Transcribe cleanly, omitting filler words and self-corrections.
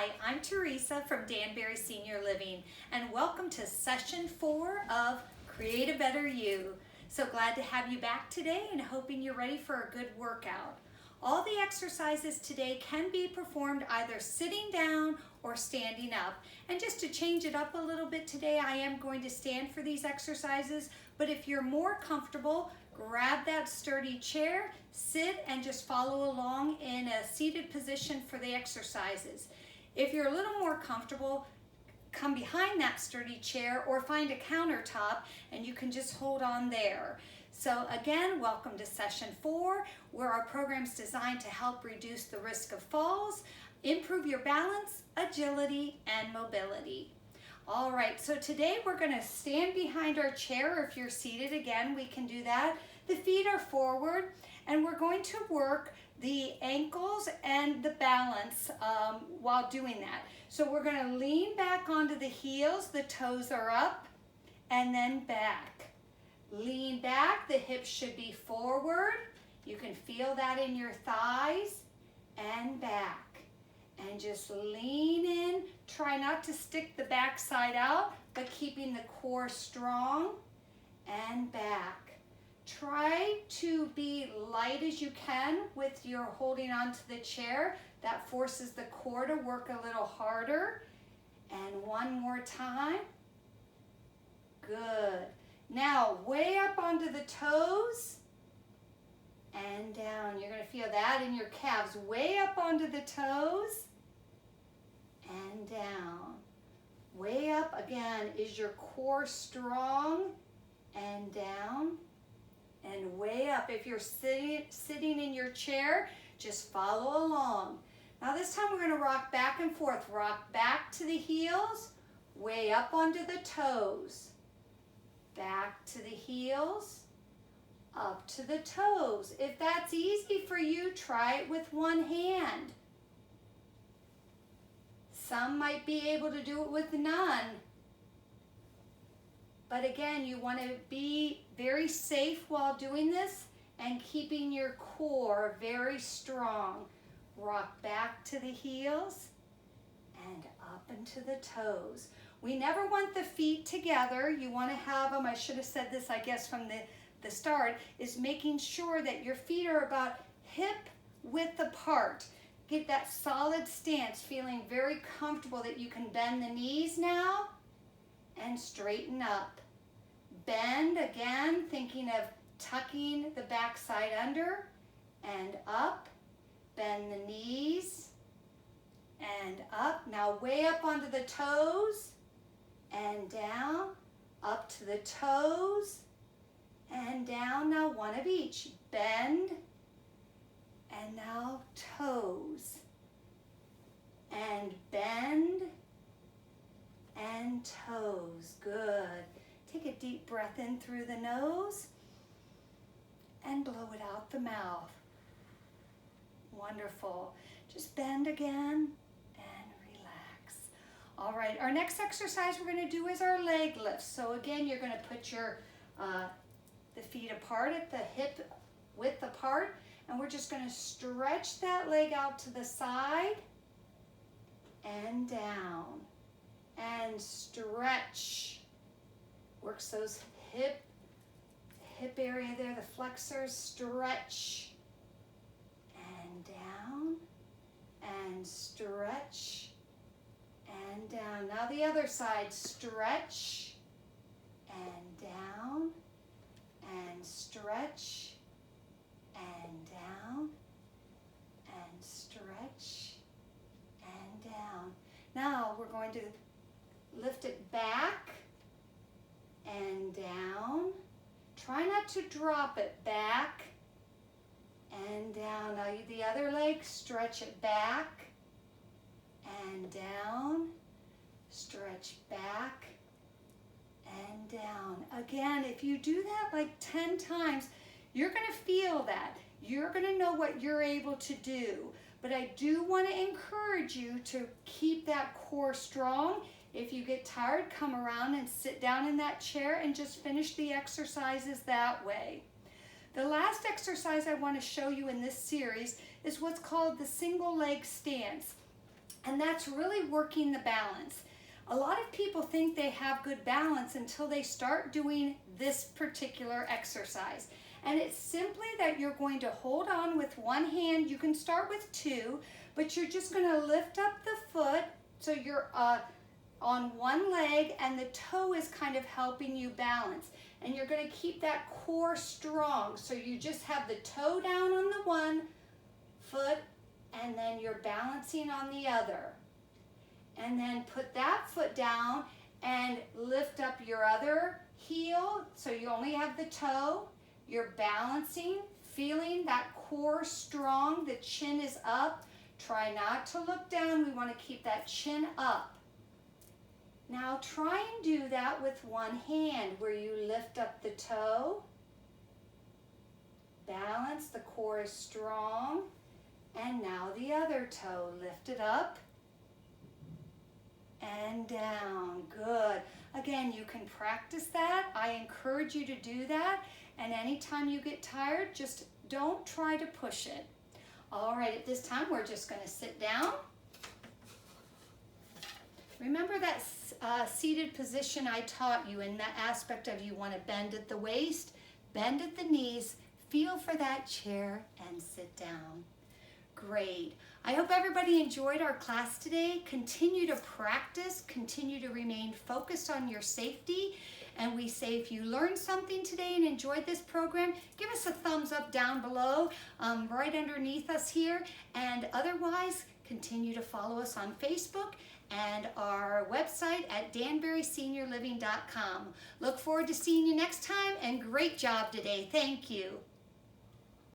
Hi, I'm Teresa from Danbury Senior Living, and welcome to session 4 of Create a Better You. So glad to have you back today and hoping you're ready for a good workout. All the exercises today can be performed either sitting down or standing up. And just to change it up a little bit today, I am going to stand for these exercises, but if you're more comfortable, grab that sturdy chair, sit, and just follow along in a seated position for the exercises. If you're a little more comfortable, come behind that sturdy chair or find a countertop and you can just hold on there. So again, welcome to session 4, where our program's designed to help reduce the risk of falls, improve your balance, agility, and mobility. All right, so today we're going to stand behind our chair. If you're seated, again, we can do that. The feet are forward, and we're going to work the ankles and the balance while doing that. So we're going to lean back onto the heels, the toes are up, and then back. Lean back, the hips should be forward. You can feel that in your thighs, and back. And just lean in. Try not to stick the back side out, but keeping the core strong, and back. Try to be light as you can with your holding onto the chair. That forces the core to work a little harder. And one more time. Good. Now, way up onto the toes and down. You're going to feel that in your calves. Way up onto the toes and down. Way up again. Is your core strong? And down. And way up. If you're sitting in your chair, just follow along. Now this time we're going to rock back and forth. Rock back to the heels, way up onto the toes. Back to the heels, up to the toes. If that's easy for you, try it with one hand. Some might be able to do it with none. But again, you want to be very safe while doing this and keeping your core very strong. Rock back to the heels and up into the toes. We never want the feet together. You want to have them, I should have said this, I guess, from the start, is making sure that your feet are about hip width apart. Get that solid stance, feeling very comfortable that you can bend the knees now and straighten up. Bend again, thinking of tucking the back side under and up. Bend the knees and up. Now way up onto the toes and down, up to the toes and down. Now one of each. Bend and now toes and bend and toes. Good. Take a deep breath in through the nose and blow it out the mouth. Wonderful. Just bend again and relax. All right, our next exercise we're going to do is our leg lifts. So again, you're going to put your the feet apart at the hip width apart, and we're just going to stretch that leg out to the side and down and stretch. Works those hip area there, the flexors. Stretch and down and stretch and down. Now the other side. Stretch and down and stretch and down and stretch and down. Now we're going to lift it back and down. Try not to drop it. Back and down. Now the other leg, stretch it back and down. Stretch back and down. Again, if you do that like 10 times, you're going to feel that. You're going to know what you're able to do. But I do want to encourage you to keep that core strong. If you get tired, come around and sit down in that chair and just finish the exercises that way. The last exercise I want to show you in this series is what's called the single leg stance. And that's really working the balance. A lot of people think they have good balance until they start doing this particular exercise. And it's simply that you're going to hold on with one hand. You can start with two, but you're just going to lift up the foot so you're on one leg and the toe is kind of helping you balance. And you're going to keep that core strong. So you just have the toe down on the one foot and then you're balancing on the other. And then put that foot down and lift up your other heel so you only have the toe. You're balancing, feeling that core strong, the chin is up. Try not to look down, we want to keep that chin up. Now try and do that with one hand where you lift up the toe, balance, the core is strong, and now the other toe, lift it up and down. Good. Again, you can practice that. I encourage you to do that. And anytime you get tired, just don't try to push it. All right, at this time, we're just going to sit down. Remember that seated position I taught you in that aspect of you want to bend at the waist, bend at the knees, feel for that chair, and sit down. Great. I hope everybody enjoyed our class today. Continue to practice, continue to remain focused on your safety. And we say if you learned something today and enjoyed this program, give us a thumbs up down below, right underneath us here. And otherwise, continue to follow us on Facebook and our website at danburyseniorliving.com. Look forward to seeing you next time, and great job today. Thank you.